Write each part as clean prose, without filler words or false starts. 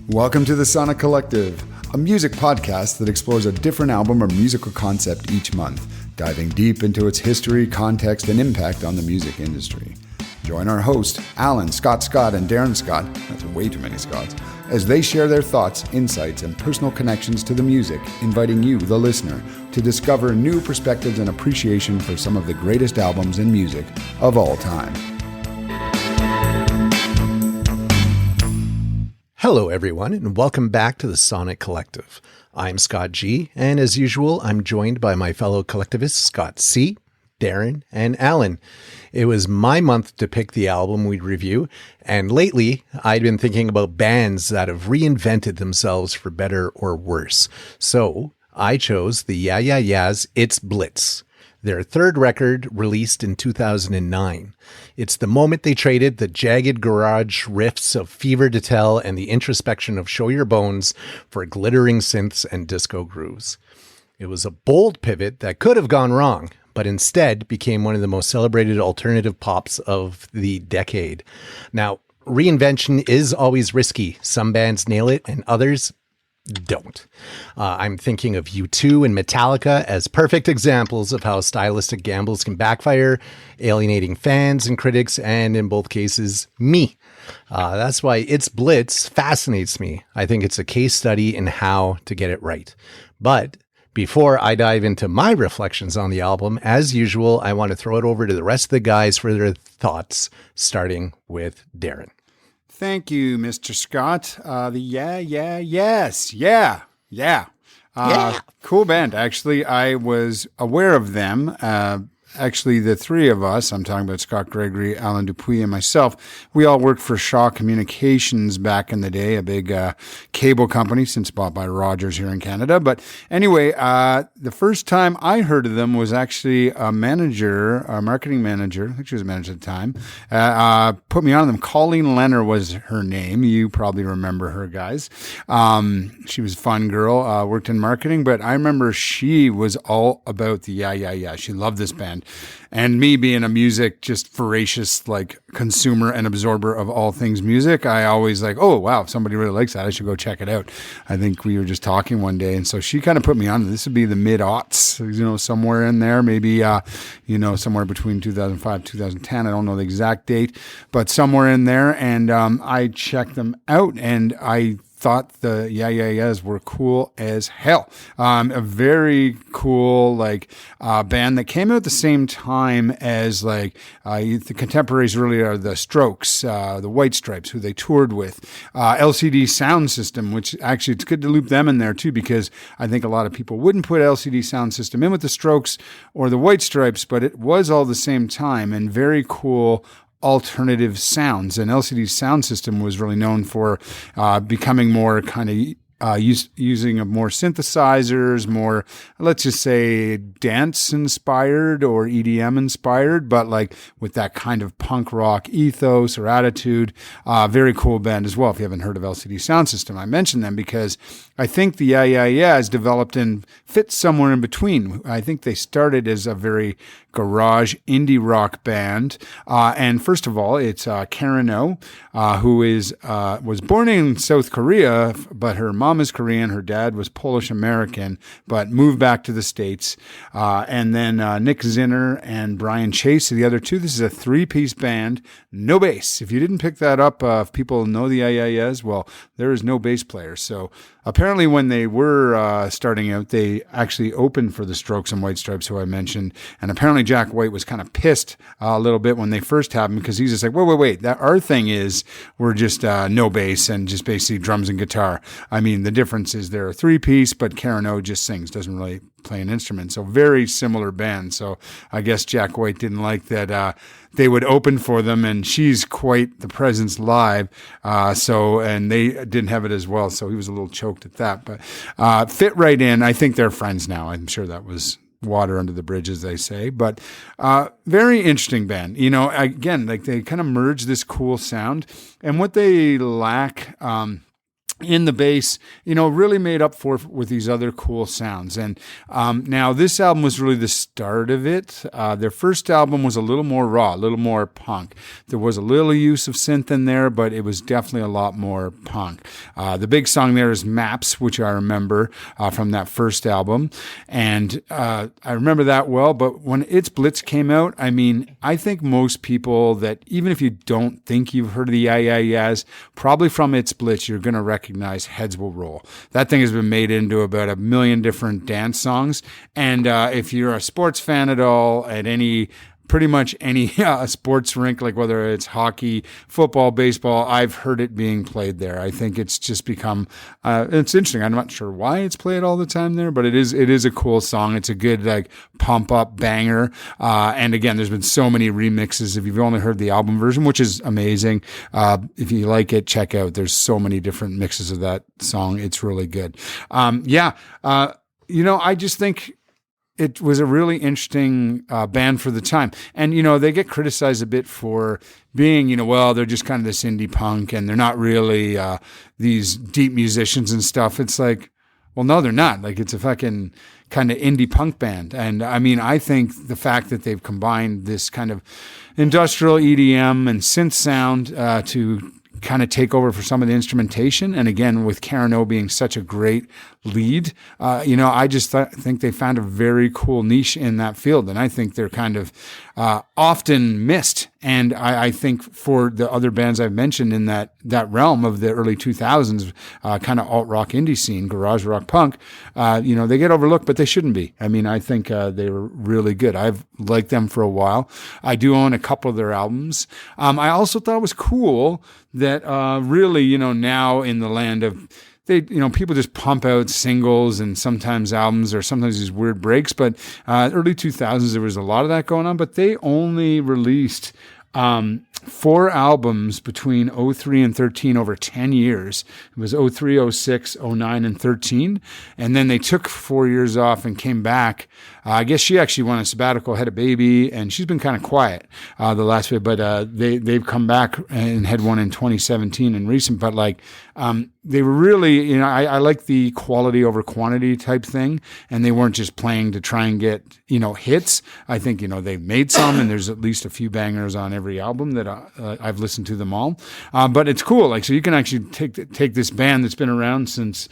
Welcome to the Sonic Collective, a music podcast that explores a different album or musical concept each month, diving deep into its history, context, and impact on the music industry. Join our host, Alan, Scott, and Darren Scott, that's way too many Scotts, as they share their thoughts, insights, and personal connections to the music, inviting you, the listener, to discover new perspectives and appreciation for some of the greatest albums and music of all time. Hello, everyone, and welcome back to the Sonic Collective. I'm Scott G, and as usual, I'm joined by my fellow collectivists, Scott C, Darren, and Alan. It was my month to pick the album we'd review, and lately, I'd been thinking about bands that have reinvented themselves for better or worse. So, I chose the Yeah Yeah Yeahs' It's Blitz, their third record released in 2009. It's the moment they traded the jagged garage riffs of Fever to Tell and the introspection of Show Your Bones for glittering synths and disco grooves. It was a bold pivot that could have gone wrong, but instead became one of the most celebrated alternative pops of the decade. Now, reinvention is always risky. Some bands nail it and others don't. I'm thinking of U2 and Metallica as perfect examples of how stylistic gambles can backfire, alienating fans and critics, and in both cases, me. That's why It's Blitz fascinates me. I think it's a case study in how to get it right. But before I dive into my reflections on the album, as usual, I want to throw it over to the rest of the guys for their thoughts, starting with Darren. Thank you, Mr. Scott. Yeah. Cool band. Actually, I was aware of them. Actually, the three of us, I'm talking about Scott Gregory, Alan Dupuis, and myself, we all worked for Shaw Communications back in the day, a big cable company since bought by Rogers here in Canada. But anyway, the first time I heard of them was actually a marketing manager, I think she was a manager at the time, put me on them. Colleen Lenner was her name. You probably remember her, guys. She was a fun girl, worked in marketing, but I remember she was all about the Yeah Yeah Yeah. She loved this band. And me being a music, just voracious, like consumer and absorber of all things music, I always like, oh, wow, if somebody really likes that, I should go check it out. I think we were just talking one day. And so she kind of put me on. This would be the mid-aughts, somewhere in there, maybe, somewhere between 2005, 2010. I don't know the exact date, but somewhere in there. And I checked them out and I thought the Yeah Yeah Yeahs were cool as hell. A very cool band that came out at the same time as the contemporaries really are the Strokes, the White Stripes, who they toured with, LCD Soundsystem, which actually it's good to loop them in there too, because I think a lot of people wouldn't put LCD Soundsystem in with the Strokes or the White Stripes, but it was all the same time and very cool alternative sounds. And LCD Soundsystem was really known for becoming more kind of using of more synthesizers, more, let's just say, dance inspired or EDM inspired, but with that kind of punk rock ethos or attitude. Very cool band as well. If you haven't heard of LCD Soundsystem, I mentioned them because I think the Yeah Yeah Yeahs developed and fit somewhere in between. I think they started as a very garage indie rock band. And first of all, it's Karen Oh, who was born in South Korea, but her mom is Korean, her dad was Polish-American, but moved back to the States. And then Nick Zinner and Brian Chase are the other two. This is a three-piece band, no bass. If you didn't pick that up, if people know the Yeah Yeah Yeahs, well, there is no bass player. So apparently when they were starting out, they actually opened for the Strokes and White Stripes, who I mentioned. And apparently Jack White was kind of pissed a little bit when they first had him, because he's just like, wait. That our thing is we're just no bass and just basically drums and guitar. I mean, the difference is they're a three-piece, but Karen O just sings, doesn't really play an instrument. So very similar band. So I guess Jack White didn't like that they would open for them, and she's quite the presence live. And they didn't have it as well. So he was a little choked at that, but fit right in. I think they're friends now. I'm sure that was water under the bridge, as they say, but very interesting band. Again, they kind of merge this cool sound, and what they lack in the bass, really made up for with these other cool sounds. And now this album was really the start of it. Their first album was a little more raw, a little more punk. There was a little use of synth in there, but it was definitely a lot more punk. The big song there is Maps, which I remember from that first album. And I remember that well, but when It's Blitz came out, I mean, I think most people that, even if you don't think you've heard of the Yeah Yeah Yeahs, probably from It's Blitz, you're going to recognize Heads Will Roll. That thing has been made into about 1 million different dance songs. And if you're a sports fan at all, at pretty much any sports rink, like whether it's hockey, football, baseball, I've heard it being played there. I think it's just become, it's interesting. I'm not sure why it's played all the time there, but it is a cool song. It's a good, like, pump up banger. And again, there's been so many remixes. If you've only heard the album version, which is amazing, if you like it, check out. There's so many different mixes of that song. It's really good. I just think it was a really interesting band for the time. And, they get criticized a bit for being, they're just kind of this indie punk and they're not really these deep musicians and stuff. It's like, well, no, they're not. Like, it's a fucking kind of indie punk band. And I mean, I think the fact that they've combined this kind of industrial EDM and synth sound to kind of take over for some of the instrumentation. And again, with Karen O being such a great lead, I just think they found a very cool niche in that field. And I think they're kind of often missed. And I think for the other bands I've mentioned in that realm of the early 2000s, kind of alt rock indie scene, garage rock punk, they get overlooked, but they shouldn't be. I mean, I think they were really good. I've liked them for a while. I do own a couple of their albums. I also thought it was cool that really, now in the land of people just pump out singles and sometimes albums or sometimes these weird breaks. But early 2000s, there was a lot of that going on, but they only released 4 albums between 03 and 13 over 10 years. It was 03, 06, 09, and 13. And then they took 4 years off and came back. I guess she actually went on a sabbatical, had a baby, and she's been kind of quiet the last bit, but they've come back and had one in 2017 and recent, but they were really, I like the quality over quantity type thing, and they weren't just playing to try and get, hits. I think, they've made some, and there's at least a few bangers on every album that I've listened to them all. But it's cool. So you can actually take this band that's been around since,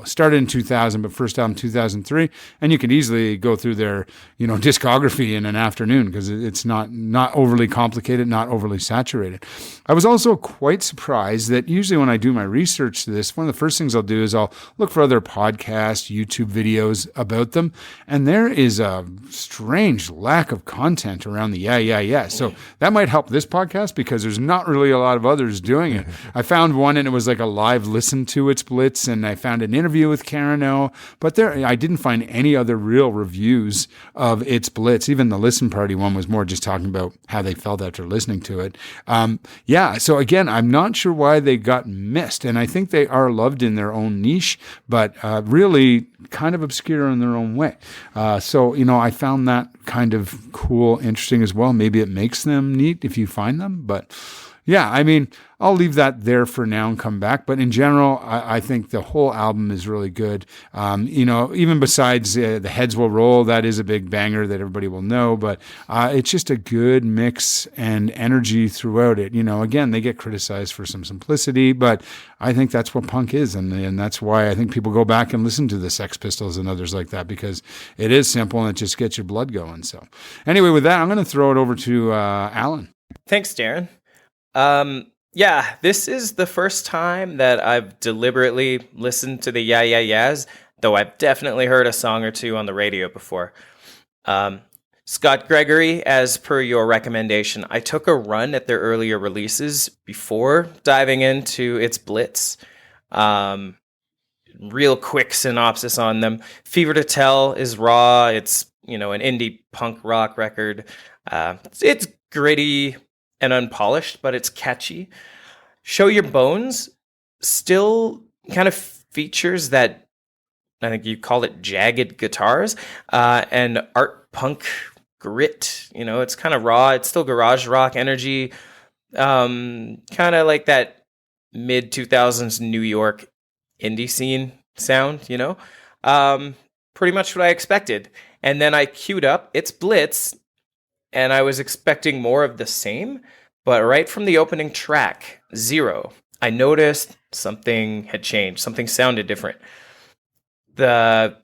started in 2000, but first album 2003, and you can easily go through their, discography in an afternoon because it's not overly complicated, not overly saturated. I was also quite surprised that usually when I do my research to this, one of the first things I'll do is I'll look for other podcasts, YouTube videos about them, and there is a strange lack of content around the Yeah Yeah Yeah. So that might help this podcast because there's not really a lot of others doing it. I found one and it was like a live listen to It's Blitz, and I found an interview with Karen O, but I didn't find any other real reviews of It's Blitz. Even the Listen Party one was more just talking about how they felt after listening to it. So again, I'm not sure why they got missed, and I think they are loved in their own niche, but really kind of obscure in their own way. I found that kind of cool, interesting as well. Maybe it makes them neat if you find them, but yeah, I mean, I'll leave that there for now and come back. But in general, I think the whole album is really good. Even besides the Heads Will Roll, that is a big banger that everybody will know. But it's just a good mix and energy throughout it. Again, they get criticized for some simplicity, but I think that's what punk is. And that's why I think people go back and listen to the Sex Pistols and others like that, because it is simple and it just gets your blood going. So anyway, with that, I'm going to throw it over to Alan. Thanks, Darren. This is the first time that I've deliberately listened to the Yeah Yeah Yeahs, though I've definitely heard a song or two on the radio before. Scott Gregory, as per your recommendation, I took a run at their earlier releases before diving into It's Blitz. Real quick synopsis on them. Fever to Tell is raw. It's, an indie punk rock record. It's gritty and unpolished, but it's catchy. Show Your Bones still kind of features that, I think you call it jagged guitars, and art punk grit. It's kind of raw. It's still garage rock energy, kind of like that mid 2000s New York indie scene sound, pretty much what I expected. And then I queued up It's Blitz, and I was expecting more of the same, but right from the opening track, Zero, I noticed something had changed. Something sounded different. The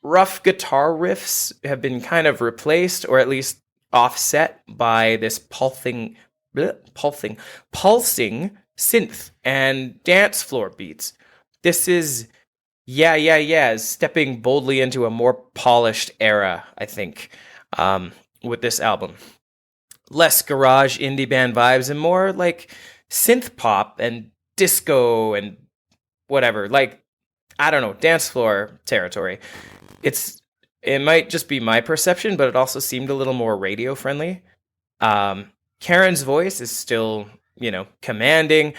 rough guitar riffs have been kind of replaced, or at least offset, by this pulsing synth and dance floor beats. This is stepping boldly into a more polished era, I think, with this album. Less garage indie band vibes and more like synth pop and disco and whatever. Like, I don't know, dance floor territory. It might just be my perception, but it also seemed a little more radio friendly. Karen's voice is still, commanding,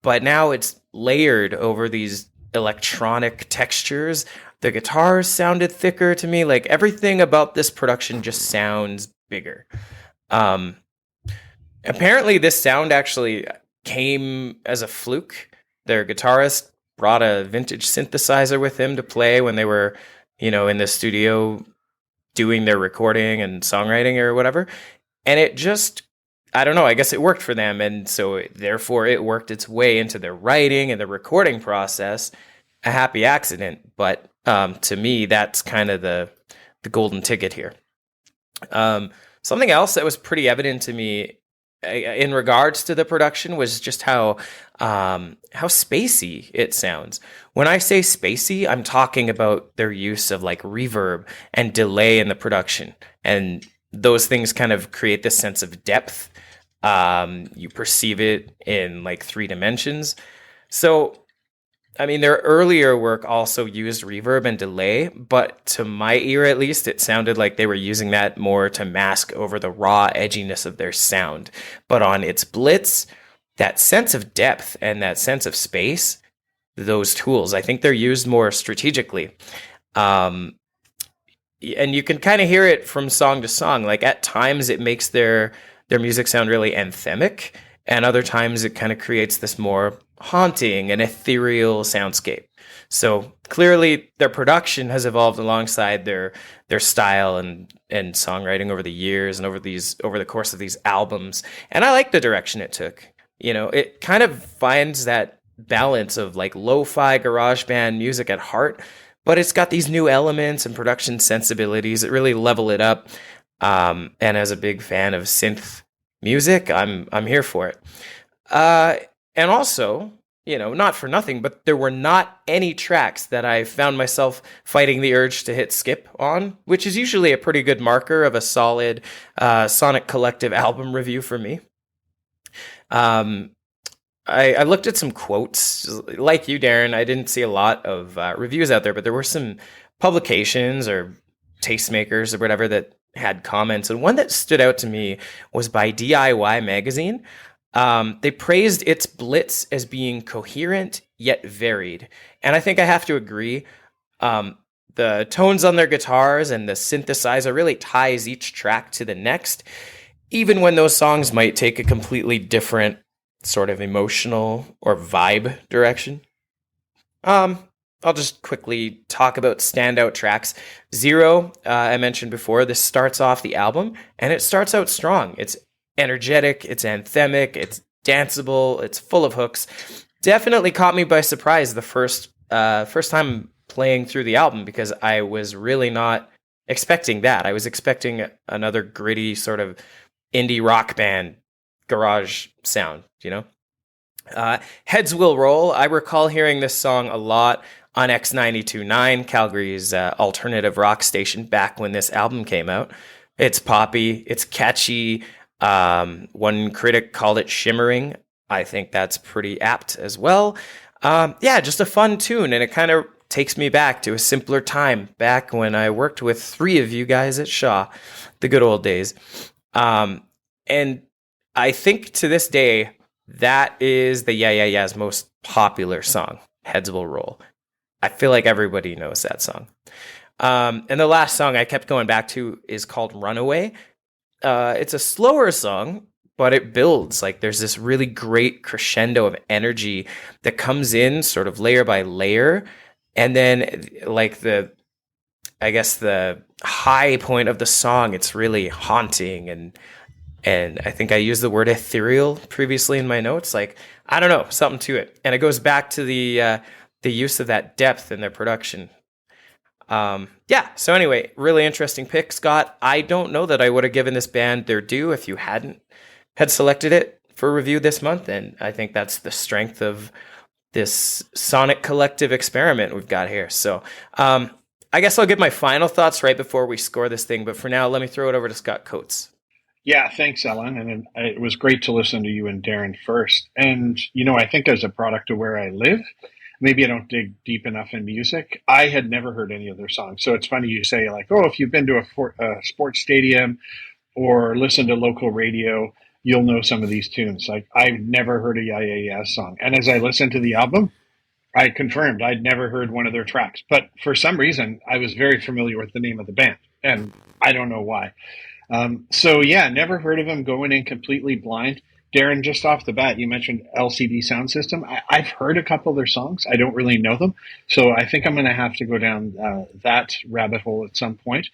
but now it's layered over these electronic textures. The guitars sounded thicker to me. Like, everything about this production just sounds bigger. Apparently this sound actually came as a fluke. Their guitarist brought a vintage synthesizer with him to play when they were, in the studio doing their recording and songwriting or whatever. And it just, I don't know, I guess it worked for them. And so therefore it worked its way into their writing and the recording process. A happy accident. But to me, that's kind of the golden ticket here. Something else that was pretty evident to me in regards to the production was just how spacey it sounds. When I say spacey, I'm talking about their use of like reverb and delay in the production, and those things kind of create this sense of depth. You perceive it in like 3 dimensions. So, I mean, their earlier work also used reverb and delay, but to my ear at least, it sounded like they were using that more to mask over the raw edginess of their sound. But on It's Blitz, that sense of depth and that sense of space, those tools, I think they're used more strategically. And you can kind of hear it from song to song. Like, at times it makes their music sound really anthemic, and other times it kind of creates this more haunting and ethereal soundscape. So clearly their production has evolved alongside their style and songwriting over the years and over the course of these albums. And I like the direction it took. It kind of finds that balance of like lo-fi garage band music at heart, but it's got these new elements and production sensibilities that really level it up. And as a big fan of synth music, I'm here for it. And also, not for nothing, but there were not any tracks that I found myself fighting the urge to hit skip on, which is usually a pretty good marker of a solid Sonic Collective album review for me. I looked at some quotes. Like you, Darren, I didn't see a lot of reviews out there, but there were some publications or tastemakers or whatever that had comments. And one that stood out to me was by DIY Magazine. They praised It's Blitz as being coherent yet varied. And I think I have to agree. The tones on their guitars and the synthesizer really ties each track to the next, even when those songs might take a completely different sort of emotional or vibe direction. I'll just quickly talk about standout tracks. Zero, I mentioned before, this starts off the album, and it starts out strong. It's energetic, it's anthemic, it's danceable, it's full of hooks. Definitely caught me by surprise the first time playing through the album, because I was really not expecting that. I was expecting another gritty sort of indie rock band garage sound, Heads Will Roll. I recall hearing this song a lot on X92.9, Calgary's alternative rock station, back when this album came out. It's poppy, it's catchy. One critic called it shimmering. I think that's pretty apt as well. Just a fun tune, and it kind of takes me back to a simpler time, back when I worked with 3 of you guys at Shaw, the good old days. And I think to this day, that is the Yeah Yeah Yeah's most popular song, Heads Will Roll. I feel like everybody knows that song. And the last song I kept going back to is called Runaway. It's a slower song, but it builds. Like there's this really great crescendo of energy that comes in sort of layer by layer. And then like the high point of the song, it's really haunting. And I think I used the word ethereal previously in my notes. Like, I don't know, something to it. And it goes back to the use of that depth in their production. So anyway, really interesting pick, Scott. I don't know that I would have given this band their due if you hadn't had selected it for review this month. And I think that's the strength of this sonic collective experiment we've got here. So I guess I'll give my final thoughts right before we score this thing. But for now, let me throw it over to Scott Coates. Yeah, thanks, Ellen. And it was great to listen to you and Darren first. And, I think as a product of where I live, maybe I don't dig deep enough in music. I had never heard any of their songs. So it's funny you say like, oh, if you've been to a sports stadium or listen to local radio, you'll know some of these tunes. Like I've never heard a Yeah Yeah Yeah song. And as I listened to the album, I confirmed I'd never heard one of their tracks. But for some reason, I was very familiar with the name of the band. And I don't know why. Never heard of them, going in completely blind. Darren, just off the bat, you mentioned LCD Soundsystem. I've heard a couple of their songs. I don't really know them. So I think I'm going to have to go down that rabbit hole at some point.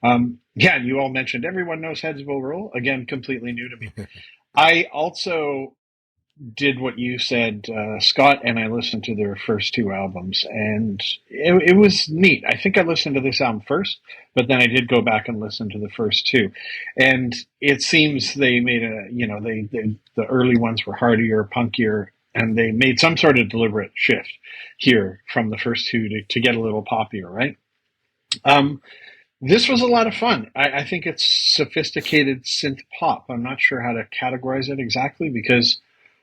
You all mentioned Everyone Knows Heads Will Roll. Again, completely new to me. I also did what you said, Scott, and I listened to their first two albums, and it was neat. I think I listened to this album first, but then I did go back and listen to the first two, and it seems they made the early ones were hardier, punkier, and they made some sort of deliberate shift here from the first two to get a little poppier, right? This was a lot of fun. I think it's sophisticated synth pop. I'm not sure how to categorize it exactly because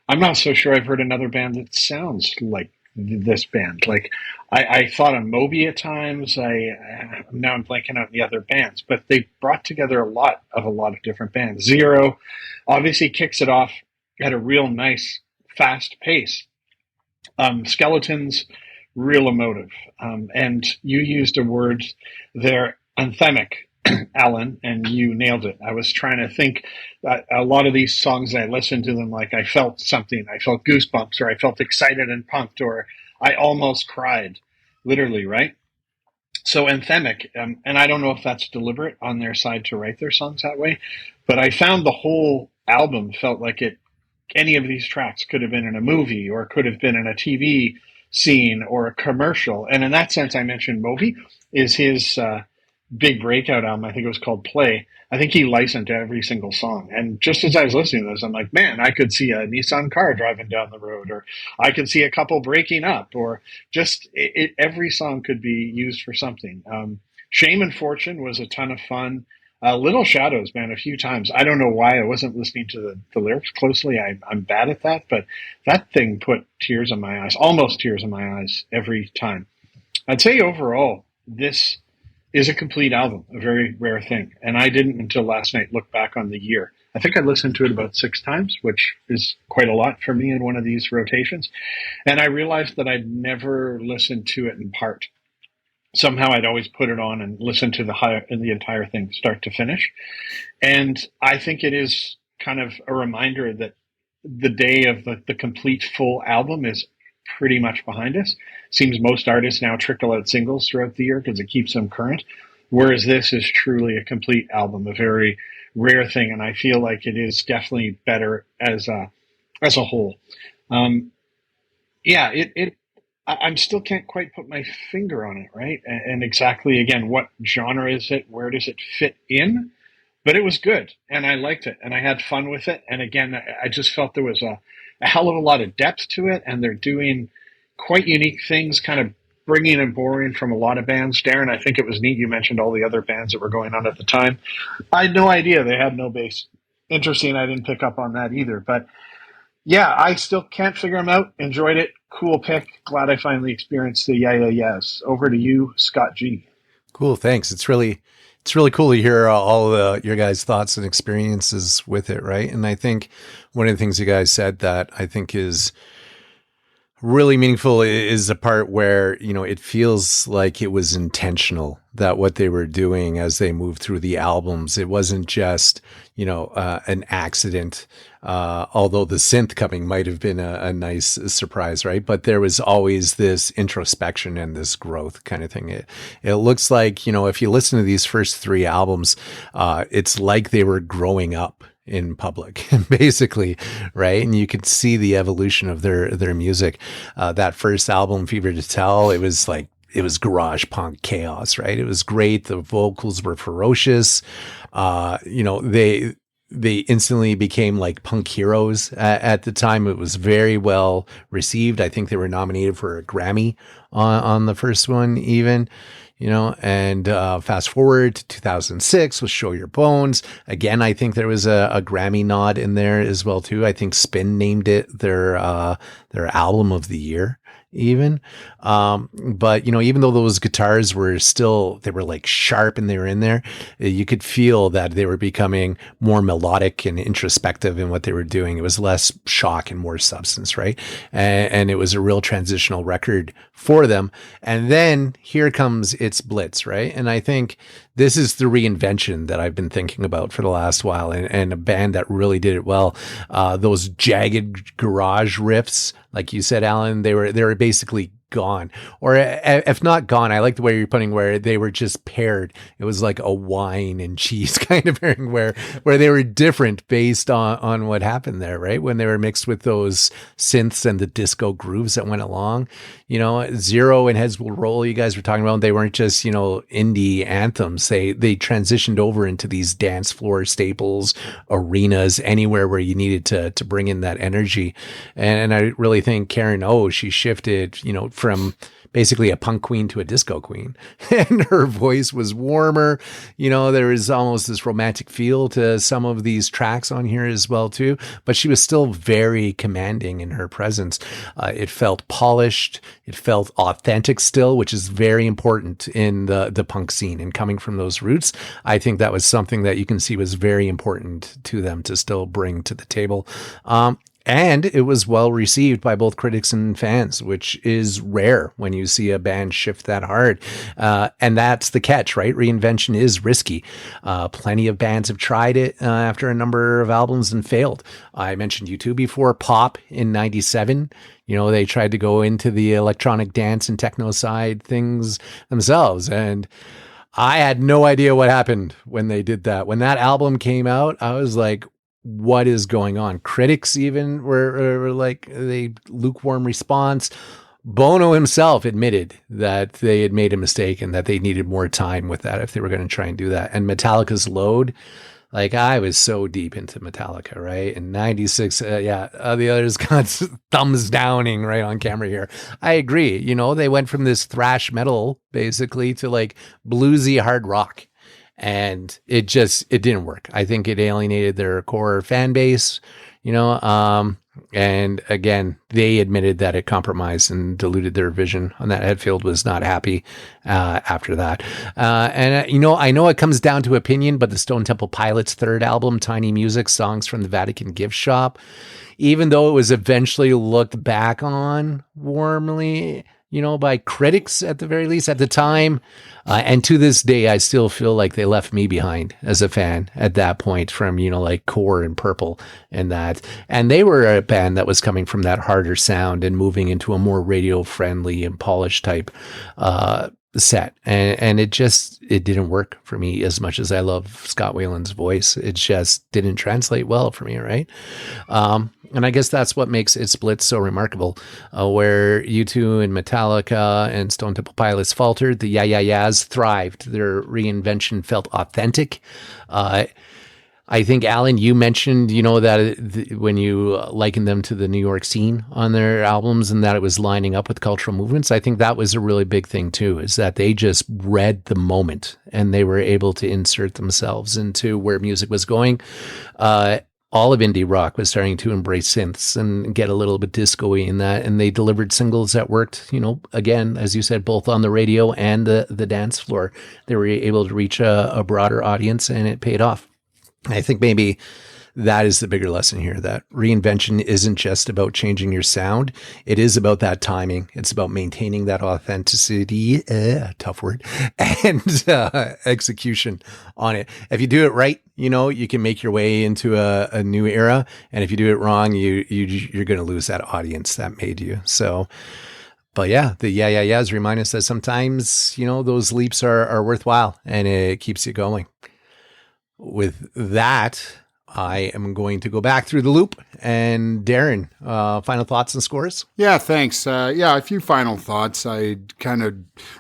I'm not so sure I've heard another band that sounds like this band. Like I thought of Moby at times. Now I'm blanking out the other bands, but they brought together a lot of different bands. Zero obviously kicks it off at a real nice fast pace. Skeletons, real emotive. And you used a word there, anthemic, Alan, and you nailed it. I was trying to think a lot of these songs, I listened to them like I felt something. I felt goosebumps, or I felt excited and pumped, or I almost cried, literally, right? So anthemic, and I don't know if that's deliberate on their side to write their songs that way, but I found the whole album felt like any of these tracks could have been in a movie or could have been in a TV scene or a commercial. And in that sense, I mentioned Moby is his big breakout album. I think it was called Play. I think he licensed every single song. And just as I was listening to this, I'm like, man, I could see a Nissan car driving down the road, or I could see a couple breaking up, or just every song could be used for something. Shame and Fortune was a ton of fun. Little Shadows, man, a few times. I don't know why I wasn't listening to the lyrics closely. I'm bad at that, but that thing put tears in my eyes, almost tears in my eyes every time. I'd say overall, this is a complete album, a very rare thing. And I didn't until last night look back on the year. I think I listened to it about 6 times, which is quite a lot for me in one of these rotations. And I realized that I'd never listened to it in part. Somehow I'd always put it on and listen to the entire thing, start to finish. And I think it is kind of a reminder that the day of the complete full album is pretty much behind us. Seems most artists now trickle out singles throughout the year because it keeps them current, whereas this is truly a complete album, a very rare thing, and I feel like it is definitely better as a whole. I still can't quite put my finger on it, right? And exactly, again, what genre is it? Where does it fit in? But it was good, and I liked it, and I had fun with it. And again, I just felt there was a hell of a lot of depth to it, and they're doing quite unique things, kind of bringing and borrowing from a lot of bands. Darren, I think it was neat you mentioned all the other bands that were going on at the time. I had no idea they had no bass. Interesting, I didn't pick up on that either. But yeah, I still can't figure them out. Enjoyed it. Cool pick. Glad I finally experienced the Yeah Yeah Yeahs. Over to you, Scott G. Cool, thanks. It's really cool to hear all your guys' thoughts and experiences with it, right? And I think one of the things you guys said that I think is really meaningful is the part where, it feels like it was intentional, that what they were doing as they moved through the albums, it wasn't just, an accident. Although the synth coming might have been a nice surprise, right? But there was always this introspection and this growth kind of thing. It looks like, if you listen to these first three albums, it's like they were growing up in public, basically, right? And you could see the evolution of their music. That first album, Fever to Tell, it was garage punk chaos, right? It was great. The vocals were ferocious. They instantly became like punk heroes at the time. It was very well received. I think they were nominated for a Grammy on the first one, even. And fast forward to 2006 with Show Your Bones. Again, I think there was a Grammy nod in there as well, too. I think Spin named it their album of the year, even. But, even though those guitars were they were like sharp and they were in there, you could feel that they were becoming more melodic and introspective in what they were doing. It was less shock and more substance, right? And it was a real transitional record for them. And then here comes It's Blitz, right? And I think this is the reinvention that I've been thinking about for the last while, and a band that really did it well. Those jagged garage riffs, like you said, Alan, they were basically gone, or if not gone, I like the way you're putting where they were just paired. It was like a wine and cheese kind of pairing where they were different based on what happened there, right? When they were mixed with those synths and the disco grooves that went along, Zero and Heads Will Roll, you guys were talking about, they weren't just, indie anthems. They transitioned over into these dance floor staples, arenas, anywhere where you needed to bring in that energy. And I really think Karen O, she shifted, from basically a punk queen to a disco queen, and her voice was warmer. There was almost this romantic feel to some of these tracks on here as well too, but she was still very commanding in her presence. It felt polished. It felt authentic still, which is very important in the punk scene, and coming from those roots, I think that was something that you can see was very important to them to still bring to the table. And it was well received by both critics and fans, which is rare when you see a band shift that hard. And that's the catch, right? Reinvention is risky. Plenty of bands have tried it after a number of albums and failed. I mentioned U2 before. Pop in 97. They tried to go into the electronic dance and techno side things themselves. And I had no idea what happened when they did that. When that album came out, I was like, what is going on? Critics even were like, they lukewarm response. Bono himself admitted that they had made a mistake and that they needed more time with that if they were going to try and do that. And Metallica's Load, like, I was so deep into Metallica, right? In 96, the others got thumbs downing right on camera here. I agree. They went from this thrash metal basically to like bluesy hard rock. And it didn't work. I think it alienated their core fan base, and again, they admitted that it compromised and diluted their vision on that. Hetfield was not happy after that. I know it comes down to opinion, but the Stone Temple Pilots' third album, Tiny Music, Songs from the Vatican Gift Shop, even though it was eventually looked back on warmly, by critics at the very least at the time. And to this day, I still feel like they left me behind as a fan at that point from, like Core and Purple and that. And they were a band that was coming from that harder sound and moving into a more radio friendly and polished type set. And it didn't work for me as much as I love Scott Weiland's voice. It just didn't translate well for me, right? And I guess that's what makes It's Blitz so remarkable, where U2 and Metallica and Stone Temple Pilots faltered. The Yeah Yeah Yeahs thrived. Their reinvention felt authentic. I think, Alan, you mentioned, that when you likened them to the New York scene on their albums and that it was lining up with cultural movements, I think that was a really big thing too, is that they just read the moment and they were able to insert themselves into where music was going. All of indie rock was starting to embrace synths and get a little bit disco-y in that. And they delivered singles that worked, again, as you said, both on the radio and the dance floor. They were able to reach a broader audience and it paid off. I think maybe that is the bigger lesson here, that reinvention isn't just about changing your sound. It is about that timing. It's about maintaining that authenticity, tough word, and execution on it. If you do it right, you can make your way into a new era. And if you do it wrong, you're going to lose that audience that made you. So, but yeah, the yeahs remind us that sometimes, those leaps are worthwhile, and it keeps you going. With that, I am going to go back through the loop. And Darren, final thoughts and scores? Yeah, thanks. A few final thoughts. I kind of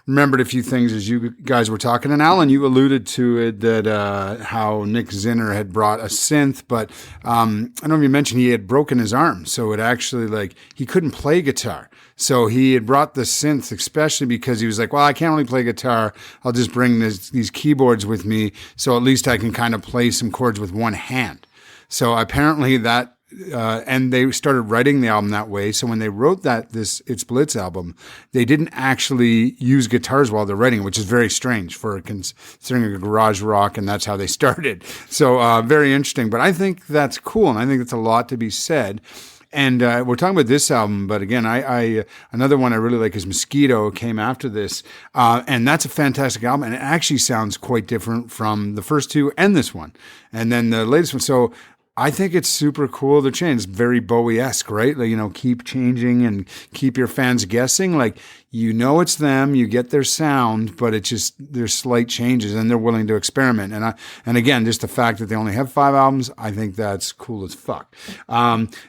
remembered a few things as you guys were talking. And Alan, you alluded to it, that how Nick Zinner had brought a synth, but I don't know if you mentioned he had broken his arm. So it actually, he couldn't play guitar. So he had brought the synth, especially because he was like, well, I can't really play guitar. I'll just bring these keyboards with me, so at least I can kind of play some chords with one hand. So apparently that, and they started writing the album that way. So when they wrote It's Blitz album, they didn't actually use guitars while they're writing, which is very strange for considering a garage rock, and that's how they started. So very interesting. But I think that's cool, and I think that's a lot to be said. And we're talking about this album, but again, I another one I really like is Mosquito, came after this, and that's a fantastic album, and it actually sounds quite different from the first two and this one, and then the latest one. So I think it's super cool to change. It's very Bowie-esque, right? Keep changing and keep your fans guessing. It's them, you get their sound, but it's just, there's slight changes, and they're willing to experiment. And again, just the fact that they only have 5 albums, I think that's cool as fuck.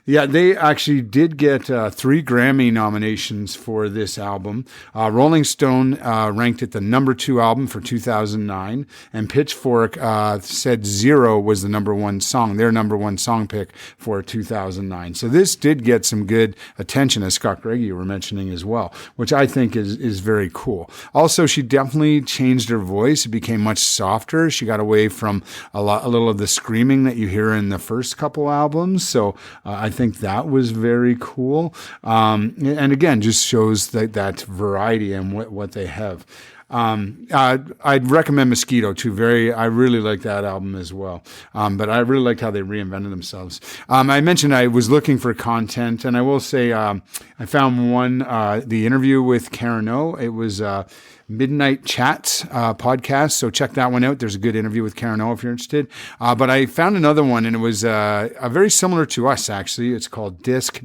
They actually did get 3 Grammy nominations for this album. Rolling Stone ranked it the number 2 album for 2009, and Pitchfork said Zero was the number 1 song, their number 1 song pick for 2009. So this did get some good attention, as Scott Gregory you were mentioning as well, which I think is very cool. Also, she definitely changed her voice. It became much softer. She got away from a little of the screaming that you hear in the first couple albums. So I think that was very cool. And again, just shows that variety and what they have. I'd recommend Mosquito too. I really like that album as well. But I really liked how they reinvented themselves. I mentioned I was looking for content, and I will say, I found one, the interview with Karen O. It was, Midnight Chats podcast. So check that one out. There's a good interview with Karen O if you're interested. But I found another one, and it was a very similar to us, actually. It's called DISC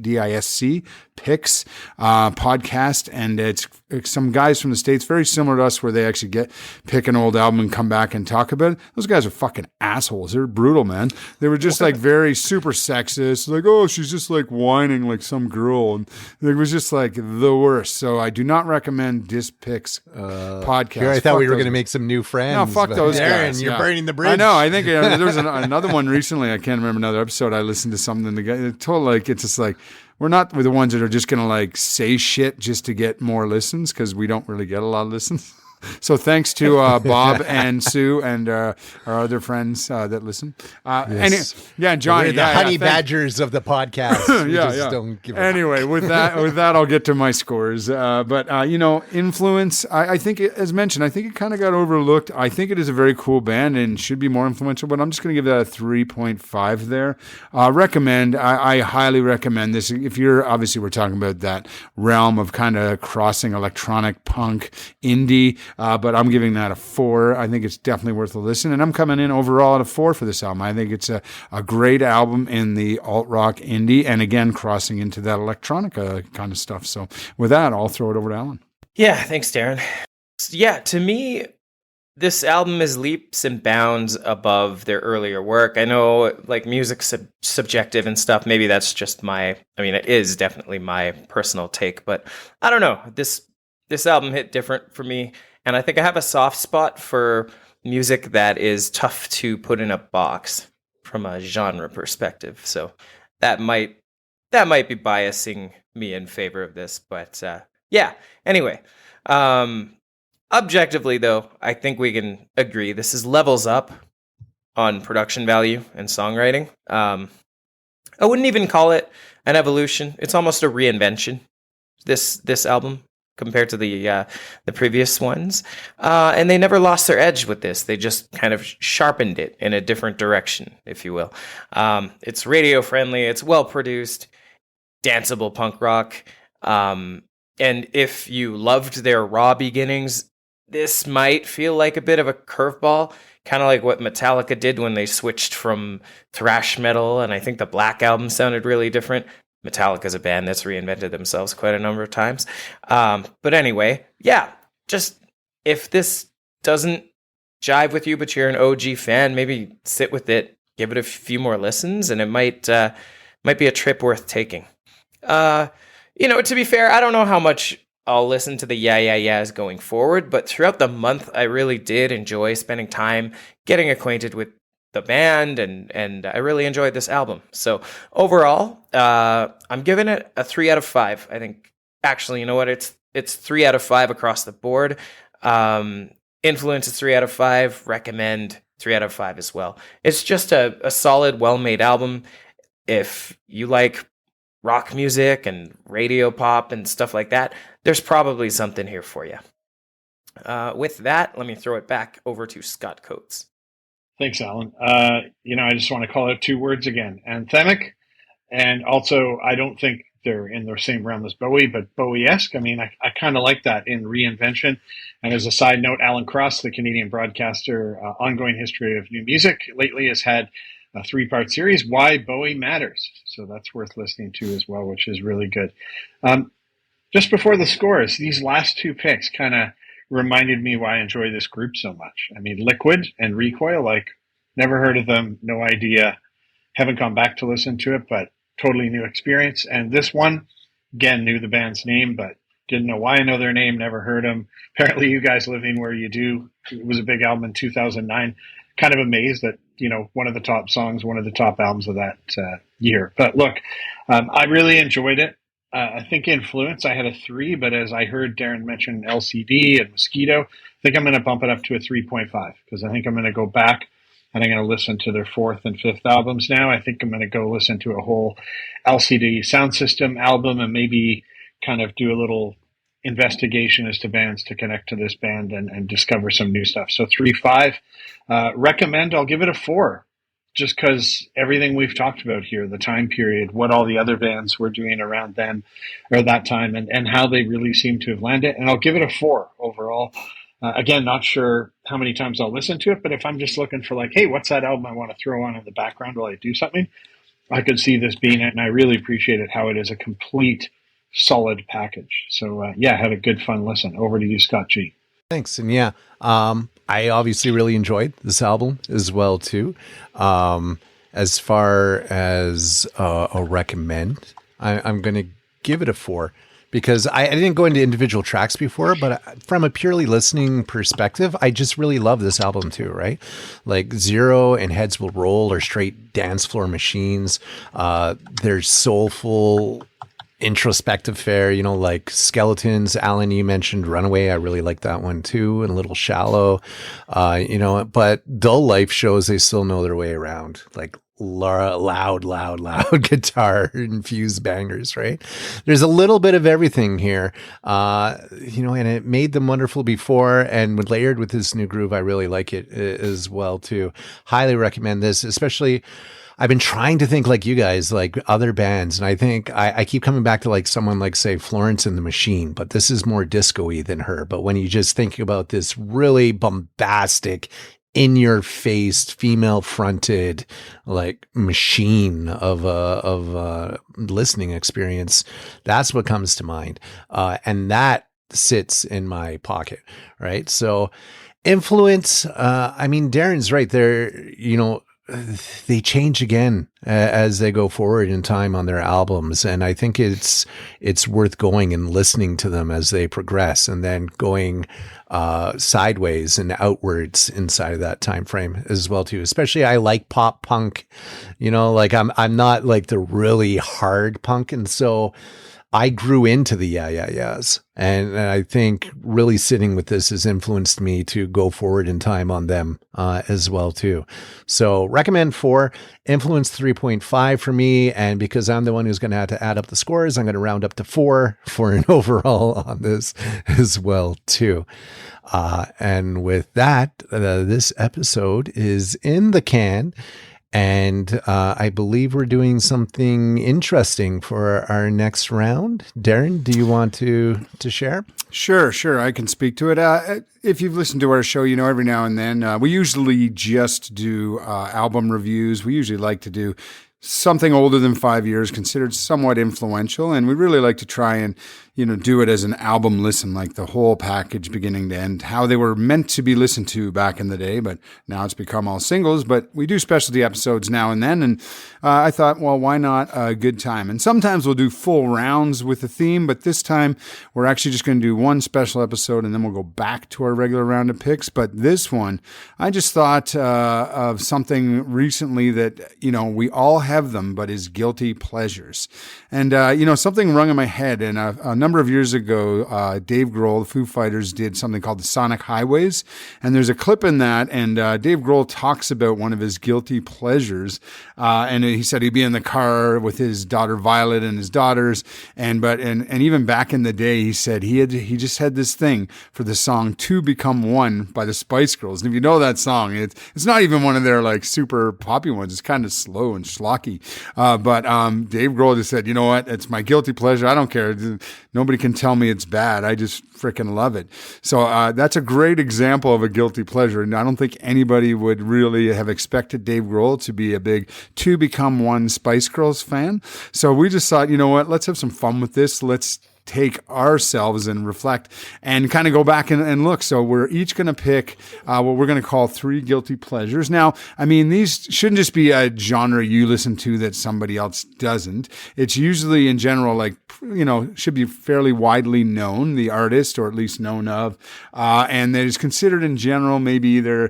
Picks podcast, and it's some guys from the States, very similar to us, where they actually pick an old album and come back and talk about it. Those guys are fucking assholes. They're brutal, man. They were just very super sexist. Oh, she's just whining like some girl. And it was just the worst. So I do not recommend Disc Picks podcast. Here, I thought we were going to make some new friends. No, fuck those guys. You're burning the bridge. I know. I think there was another one recently. I can't remember another episode. I listened to something. The guy told it's just we're not the ones that are just going to say shit just to get more listens, because we don't really get a lot of listens. So thanks to Bob and Sue and our other friends that listen. Yes. Johnny, we're the honey badgers of the podcast. Don't give anyway, with that, I'll get to my scores. But influence. I think, as mentioned, I think it kind of got overlooked. I think it is a very cool band and should be more influential. But I'm just going to give that a 3.5 there. Recommend. I highly recommend this. If you're obviously, we're talking about that realm of kind of crossing electronic punk, indie. But I'm giving that a 4. I think it's definitely worth a listen. And I'm coming in overall at a 4 for this album. I think it's a great album in the alt-rock indie, and again, crossing into that electronica kind of stuff. So with that, I'll throw it over to Alan. Yeah, thanks, Darren. Yeah, to me, this album is leaps and bounds above their earlier work. I know music's subjective and stuff. Maybe that's just it is definitely my personal take, but I don't know. This album hit different for me. And I think I have a soft spot for music that is tough to put in a box from a genre perspective. So that might be biasing me in favor of this. But anyway, objectively, though, I think we can agree this is levels up on production value and songwriting. I wouldn't even call it an evolution. It's almost a reinvention, this album. compared to the previous ones, and they never lost their edge with this. They just kind of sharpened it in a different direction, if you will. It's radio friendly. It's well produced, danceable punk rock. And if you loved their raw beginnings, this might feel like a bit of a curveball, kind of like what Metallica did when they switched from thrash metal, and I think the Black Album sounded really different. Metallica's a band that's reinvented themselves quite a number of times. But anyway, yeah, just if this doesn't jive with you, but you're an OG fan, maybe sit with it, give it a few more listens, and it might be a trip worth taking. To be fair, I don't know how much I'll listen to the Yeah Yeah Yeahs going forward, but throughout the month, I really did enjoy spending time getting acquainted with the band, and I really enjoyed this album. So overall, I'm giving it a 3 out of 5. I think, actually, you know what? It's 3 out of 5 across the board. Influence is 3 out of 5. Recommend 3 out of 5 as well. It's just a solid, well-made album. If you like rock music and radio pop and stuff like that, there's probably something here for you. With that, let me throw it back over to Scott Coates. Thanks, Alan. I just want to call out 2 words again: anthemic, and also I don't think they're in the same realm as Bowie, but Bowie-esque. I mean, I kind of like that in reinvention. And as a side note, Alan Cross, the Canadian broadcaster, Ongoing History of New Music, lately has had a 3-part series, Why Bowie Matters. So that's worth listening to as well, which is really good. Just before the scores, these last 2 picks kind of reminded me why I enjoy this group so much. I mean, Liquid and Recoil, never heard of them, no idea, haven't gone back to listen to it, but totally new experience. And this one, again, knew the band's name, but didn't know why I know their name, never heard them. Apparently you guys living where you do, it was a big album in 2009. Kind of amazed that, one of the top songs, one of the top albums of that year. But look, I really enjoyed it. I think Influence, I had a 3, but as I heard Darren mention LCD and Mosquito, I think I'm going to bump it up to a 3.5, because I think I'm going to go back and I'm going to listen to their 4th and 5th albums now. I think I'm going to go listen to a whole LCD Soundsystem album and maybe kind of do a little investigation as to bands to connect to this band and discover some new stuff. So 3.5. Recommend, I'll give it a 4. Just because everything we've talked about here, the time period, what all the other bands were doing around then or that time, and how they really seem to have landed. And I'll give it a 4 overall. Again, not sure how many times I'll listen to it, but if I'm just looking for hey, what's that album I want to throw on in the background while I do something, I could see this being it, and I really appreciated how it is a complete, solid package. So, had a good, fun listen. Over to you, Scott G. Thanks. And I obviously really enjoyed this album as well, too. As far as a recommend, I'm going to give it a 4 because I didn't go into individual tracks before, but from a purely listening perspective, I just really love this album too, right? Like Zero and Heads Will Roll are straight dance floor machines. They're soulful, introspective fare, like Skeletons. Alan, you mentioned Runaway. I really like that one too, and a little shallow, but Dull Life shows they still know their way around, like loud guitar infused bangers, right? There's a little bit of everything here, and it made them wonderful before, and when layered with this new groove, I really like it as well too. Highly recommend this, especially I've been trying to think like you guys, like other bands. And I think I keep coming back to someone like, say, Florence and the Machine, but this is more disco-y than her. But when you just think about this really bombastic, in-your-face, female-fronted, machine of a listening experience, that's what comes to mind. And that sits in my pocket, right? So Influence, Darren's right there, they change again as they go forward in time on their albums. And I think it's worth going and listening to them as they progress and then going sideways and outwards inside of that time frame as well too. Especially I like pop punk, I'm not like the really hard punk. And so I grew into the yeah, yeah, yeahs. And I think really sitting with this has influenced me to go forward in time on them as well, too. So recommend 4, influence 3.5 for me. And because I'm the one who's going to have to add up the scores, I'm going to round up to 4 for an overall on this as well, too. And with that, this episode is in the can. And I believe we're doing something interesting for our next round. Darren, do you want to share? Sure. I can speak to it. If you've listened to our show, you know every now and then we usually just do album reviews. We usually like to do something older than 5 years, considered somewhat influential, and we really like to try and do it as an album listen, like the whole package beginning to end, how they were meant to be listened to back in the day, but now it's become all singles. But we do specialty episodes now and then, and I thought, well, why not a good time? And sometimes we'll do full rounds with the theme, but this time we're actually just going to do one special episode, and then we'll go back to our regular round of picks. But this one, I just thought of something recently that, we all have them, but is guilty pleasures. And, something rung in my head, and a number of years ago, Dave Grohl, the Foo Fighters, did something called the Sonic Highways. And there's a clip in that, and Dave Grohl talks about one of his guilty pleasures. And he said he'd be in the car with his daughter Violet and his daughters. And even back in the day, he said he just had this thing for the song "Two Become One" by the Spice Girls. And if you know that song, it's not even one of their like super poppy ones. It's kind of slow and schlocky. But Dave Grohl just said, you know what? It's my guilty pleasure. I don't care. Nobody can tell me it's bad. I just freaking love it. So that's a great example of a guilty pleasure. And I don't think anybody would really have expected Dave Grohl to be a big Two Become One Spice Girls fan. So we just thought, you know what? Let's have some fun with this. Let's take ourselves and reflect and kind of go back and look. So we're each going to pick what we're going to call 3 guilty pleasures. Now, I mean, these shouldn't just be a genre you listen to that somebody else doesn't. It's usually in general, like, should be fairly widely known, the artist, or at least known of. And that is considered in general, maybe either,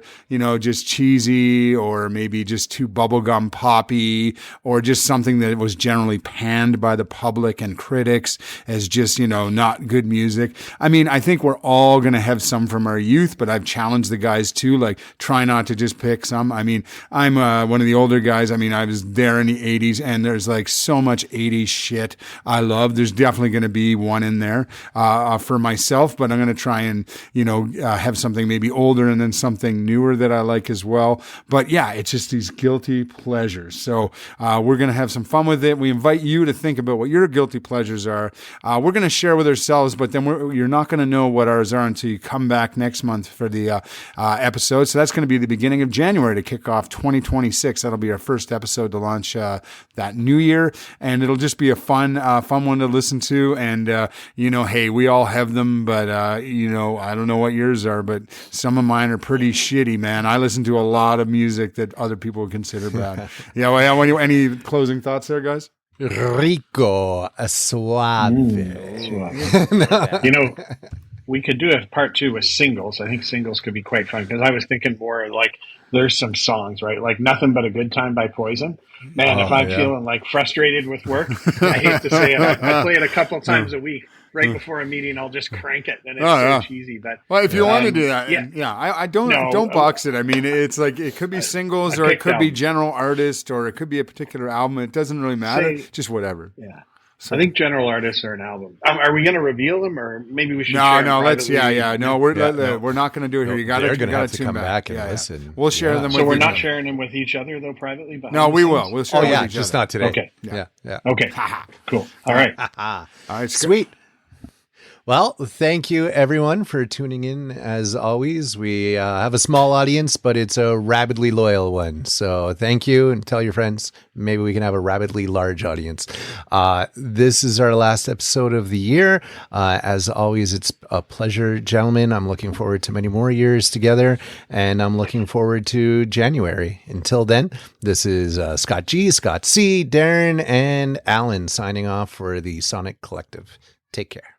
just cheesy, or maybe just too bubblegum poppy, or just something that was generally panned by the public and critics as just, not good music. I mean, I think we're all going to have some from our youth, but I've challenged the guys too, like, try not to just pick some. I mean, I'm one of the older guys. I mean, I was there in the 80s, and there's like so much 80s shit I love. There's definitely going to be one in there for myself, but I'm going to try and, have something maybe older and then something newer that I like as well. But yeah, it's just these guilty pleasures. So we're going to have some fun with it. We invite you to think about what your guilty pleasures are. We're going to share with ourselves, but then you're not going to know what ours are until you come back next month for the episode. So that's going to be the beginning of January to kick off 2026. That'll be our first episode to launch that new year, and it'll just be a fun one to listen to. And hey, we all have them, but I don't know what yours are, but some of mine are pretty shitty, man. I listen to a lot of music that other people would consider bad. Yeah. Well, any closing thoughts there, guys? Rico, suave. We could do a part 2 with singles. I think singles could be quite fun, because I was thinking more like there's some songs, right? Like Nothing But a Good Time by Poison. Man, if I'm feeling like frustrated with work, I hate to say it, I play it a couple times a week. Right before a meeting, I'll just crank it, and it's so cheesy. But if you want to do that, I don't box it. I mean, it's like it could be singles, or it could be general artist, or it could be a particular album. It doesn't really matter. Just whatever. Yeah. So. I think general artists are an album. Are we going to reveal them, or maybe we should? No. Let's. No, we're not going to do it here. You got to come back and listen. We'll share them. So we're not sharing them with each other though, privately. No, we will. We'll share. With each just other. not today. Okay. Yeah. Okay. Cool. All right. All right. Sweet. Well, thank you, everyone, for tuning in. As always, we have a small audience, but it's a rabidly loyal one. So thank you, and tell your friends. Maybe we can have a rabidly large audience. This is our last episode of the year. As always, it's a pleasure, gentlemen. I'm looking forward to many more years together, and I'm looking forward to January. Until then, this is Scott G, Scott C, Darren, and Alan signing off for the Sonic Collective. Take care.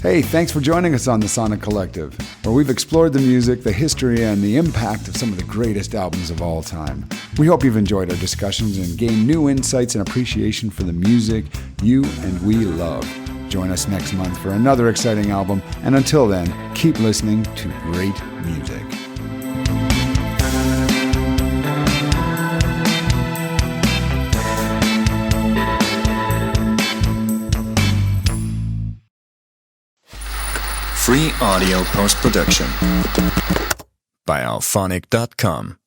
Hey, thanks for joining us on the Sonic Collective, where we've explored the music, the history, and the impact of some of the greatest albums of all time. We hope you've enjoyed our discussions and gained new insights and appreciation for the music you and we love. Join us next month for another exciting album, and until then, keep listening to great music. Free audio post-production by alphonic.com.